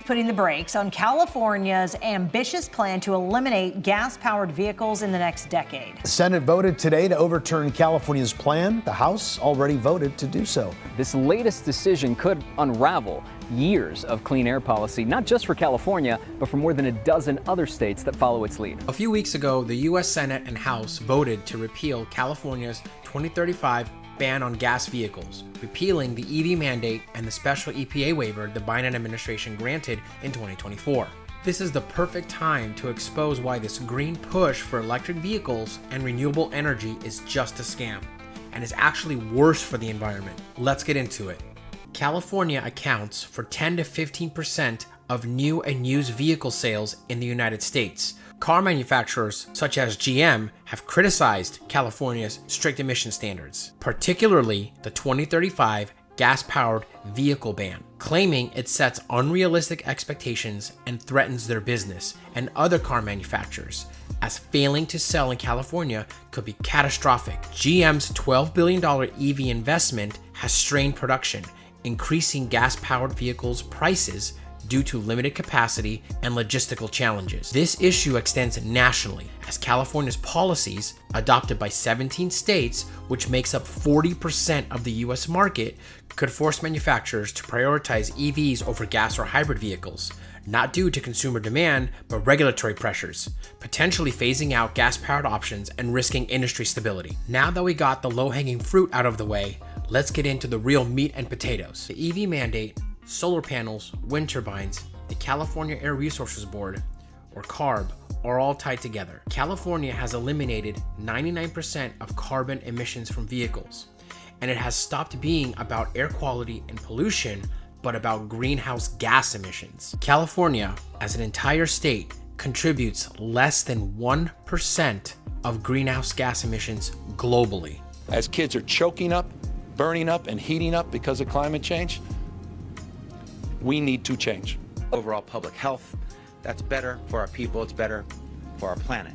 putting the brakes on California's ambitious plan to eliminate gas-powered vehicles in the next decade. The Senate voted today to overturn California's plan. The House already voted to do so. This latest decision could unravel years of clean air policy, not just for California, but for more than a dozen other states that follow its lead. A few weeks ago, the U.S. Senate and House voted to repeal California's 2035 ban on gas vehicles, repealing the EV mandate and the special EPA waiver the Biden administration granted in 2024. This is the perfect time to expose why this green push for electric vehicles and renewable energy is just a scam, and is actually worse for the environment. Let's get into it. California accounts for 10 to 15% of new and used vehicle sales in the United States. Car manufacturers such as GM have criticized California's strict emission standards, particularly the 2035 gas-powered vehicle ban, claiming it sets unrealistic expectations and threatens their business and other car manufacturers, as failing to sell in California could be catastrophic. GM's $12 billion EV investment has strained production, increasing gas-powered vehicles' prices due to limited capacity and logistical challenges. This issue extends nationally, as California's policies, adopted by 17 states, which makes up 40% of the US market, could force manufacturers to prioritize EVs over gas or hybrid vehicles, not due to consumer demand, but regulatory pressures, potentially phasing out gas-powered options and risking industry stability. Now that we got the low-hanging fruit out of the way, let's get into the real meat and potatoes. The EV mandate, solar panels, wind turbines, the California Air Resources Board, or CARB, are all tied together. California has eliminated 99% of carbon emissions from vehicles, and it has stopped being about air quality and pollution, but about greenhouse gas emissions. California, as an entire state, contributes less than 1% of greenhouse gas emissions globally. As kids are choking up, burning up, and heating up because of climate change, we need to change. Overall public health, that's better for our people, it's better for our planet.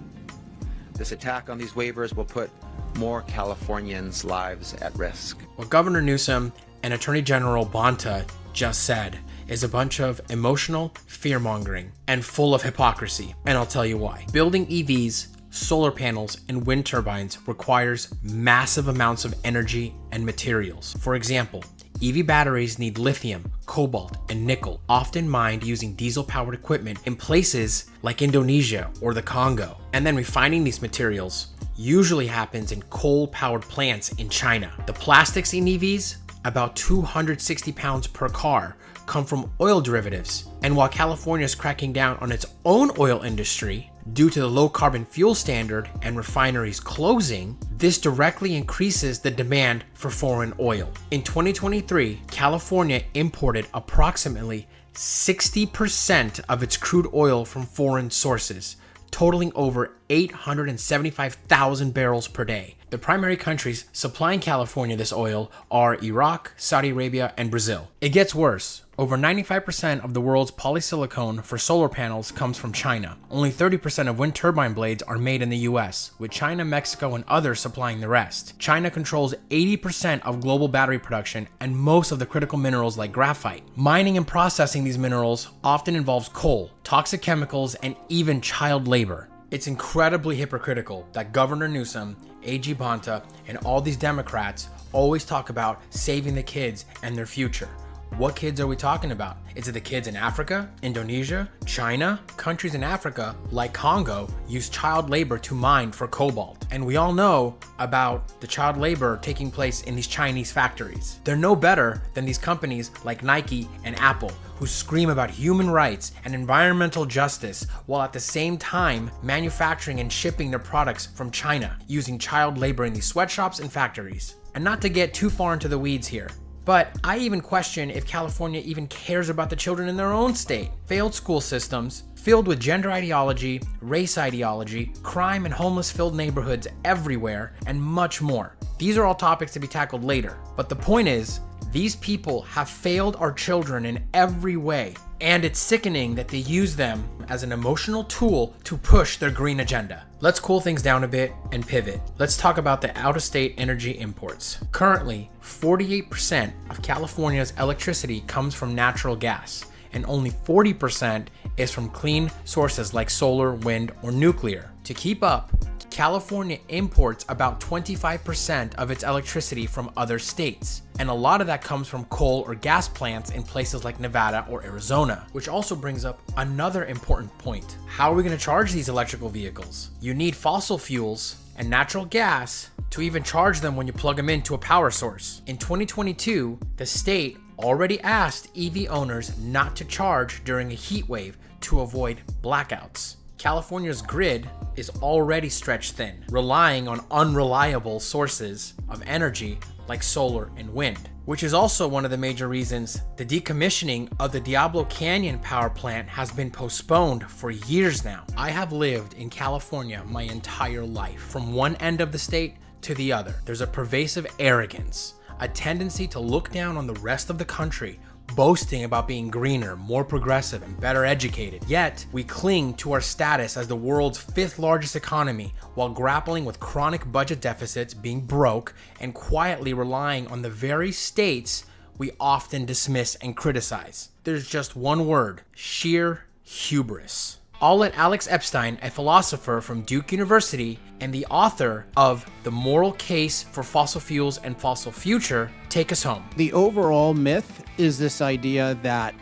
This attack on these waivers will put more Californians' lives at risk. What Governor Newsom and Attorney General Bonta just said is a bunch of emotional fear-mongering and full of hypocrisy, and I'll tell you why. Building EVs, solar panels, and wind turbines requires massive amounts of energy and materials. For example, EV batteries need lithium, cobalt, and nickel, often mined using diesel-powered equipment in places like Indonesia or the Congo. And then refining these materials usually happens in coal-powered plants in China. The plastics in EVs, about 260 pounds per car, come from oil derivatives. And while California is cracking down on its own oil industry due to the low carbon fuel standard and refineries closing, this directly increases the demand for foreign oil. In 2023, California imported approximately 60% of its crude oil from foreign sources, totaling over 875,000 barrels per day. The primary countries supplying California this oil are Iraq, Saudi Arabia, and Brazil. It gets worse. Over 95% of the world's polysilicon for solar panels comes from China. Only 30% of wind turbine blades are made in the US, with China, Mexico, and others supplying the rest. China controls 80% of global battery production and most of the critical minerals like graphite. Mining and processing these minerals often involves coal, toxic chemicals, and even child labor. It's incredibly hypocritical that Governor Newsom, AG Bonta, and all these Democrats always talk about saving the kids and their future. What kids are we talking about? Is it the kids in Africa, Indonesia, China? Countries in Africa, like Congo, use child labor to mine for cobalt. And we all know about the child labor taking place in these Chinese factories. They're no better than these companies like Nike and Apple, who scream about human rights and environmental justice while at the same time manufacturing and shipping their products from China using child labor in these sweatshops and factories. And not to get too far into the weeds here, but I even question if California even cares about the children in their own state. Failed school systems, filled with gender ideology, race ideology, crime and homeless-filled neighborhoods everywhere, and much more. These are all topics to be tackled later. But the point is, these people have failed our children in every way, and it's sickening that they use them as an emotional tool to push their green agenda. Let's cool things down a bit and pivot. Let's talk about the out-of-state energy imports. Currently, 48% of California's electricity comes from natural gas, and only 40% is from clean sources like solar, wind, or nuclear. To keep up, California imports about 25% of its electricity from other states, and a lot of that comes from coal or gas plants in places like Nevada or Arizona, which also brings up another important point. How are we going to charge these electrical vehicles? You need fossil fuels and natural gas to even charge them when you plug them into a power source. In 2022, the state already asked EV owners not to charge during a heat wave to avoid blackouts. California's grid is already stretched thin, relying on unreliable sources of energy like solar and wind, which is also one of the major reasons the decommissioning of the Diablo Canyon power plant has been postponed for years now. I have lived in California my entire life, from one end of the state to the other. There's a pervasive arrogance, a tendency to look down on the rest of the country, boasting about being greener, more progressive, and better educated. Yet, we cling to our status as the world's 5th largest economy while grappling with chronic budget deficits, being broke, and quietly relying on the very states we often dismiss and criticize. There's just one word: sheer hubris. I'll let Alex Epstein, a philosopher from Duke University and the author of The Moral Case for Fossil Fuels and Fossil Future, take us home. The overall myth is this idea that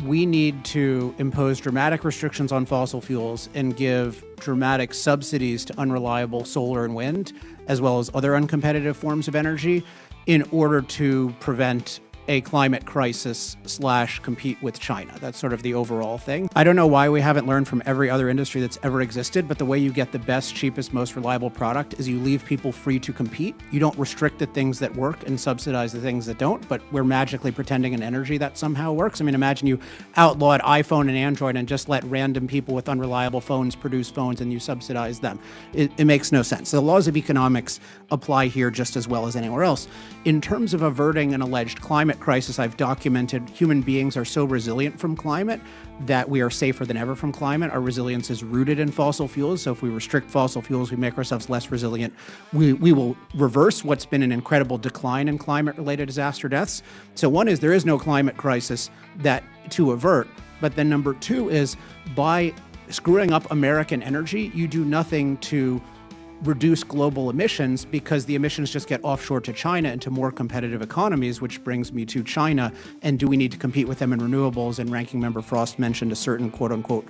we need to impose dramatic restrictions on fossil fuels and give dramatic subsidies to unreliable solar and wind, as well as other uncompetitive forms of energy, in order to prevent a climate crisis / compete with China. That's sort of the overall thing. I don't know why we haven't learned from every other industry that's ever existed, but the way you get the best, cheapest, most reliable product is you leave people free to compete. You don't restrict the things that work and subsidize the things that don't, but we're magically pretending in energy that somehow works. I mean, imagine you outlawed iPhone and Android and just let random people with unreliable phones produce phones and you subsidize them. It makes no sense. The laws of economics apply here just as well as anywhere else. In terms of averting an alleged climate crisis, I've documented human beings are so resilient from climate that we are safer than ever from climate. Our resilience is rooted in fossil fuels. So if we restrict fossil fuels, we make ourselves less resilient. We will reverse what's been an incredible decline in climate-related disaster deaths. So one is there is no climate crisis that to avert. But then number two is by screwing up American energy, you do nothing to reduce global emissions because the emissions just get offshore to China and to more competitive economies, which brings me to China. And do we need to compete with them in renewables? And Ranking Member Frost mentioned a certain quote unquote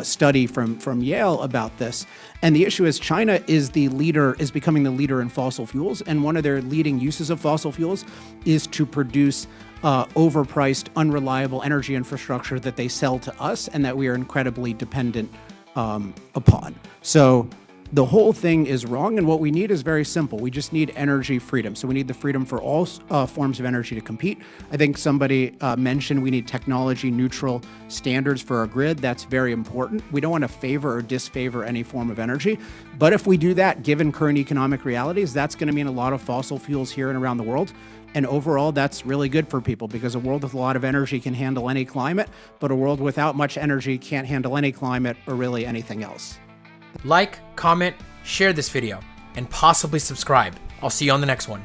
study from Yale about this. And the issue is China is becoming the leader in fossil fuels. And one of their leading uses of fossil fuels is to produce overpriced, unreliable energy infrastructure that they sell to us and that we are incredibly dependent upon. So the whole thing is wrong, and what we need is very simple. We just need energy freedom. So we need the freedom for all forms of energy to compete. I think somebody mentioned we need technology-neutral standards for our grid. That's very important. We don't want to favor or disfavor any form of energy. But if we do that, given current economic realities, that's going to mean a lot of fossil fuels here and around the world. And overall, that's really good for people because a world with a lot of energy can handle any climate, but a world without much energy can't handle any climate or really anything else. Like, comment, share this video, and possibly subscribe. I'll see you on the next one.